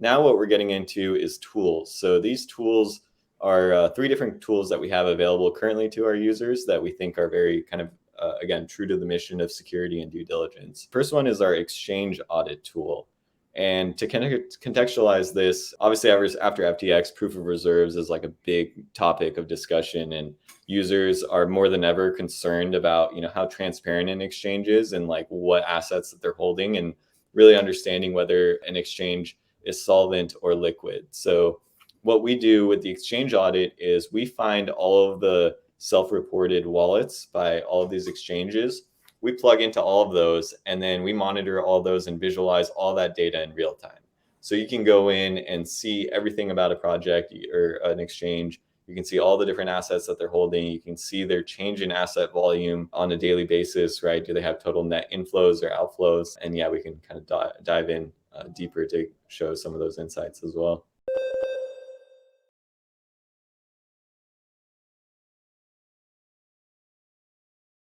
Now what we're getting into is tools. So these tools are three different tools that we have available currently to our users that we think are very kind of, again, true to the mission of security and due diligence. First one is our Exchange Audit tool. And to kind of contextualize this, obviously after FTX, proof of reserves is like a big topic of discussion, and users are more than ever concerned about, how transparent an exchange is and like what assets that they're holding, and really understanding whether an exchange is solvent or liquid. So what we do with the Exchange Audit is we find all of the self-reported wallets by all of these exchanges. We plug into all of those, and then we monitor all those and visualize all that data in real time. So you can go in and see everything about a project or an exchange. You can see all the different assets that they're holding. You can see their change in asset volume on a daily basis, right? Do they have total net inflows or outflows? And yeah, we can kind of dive in deeper to show some of those insights as well.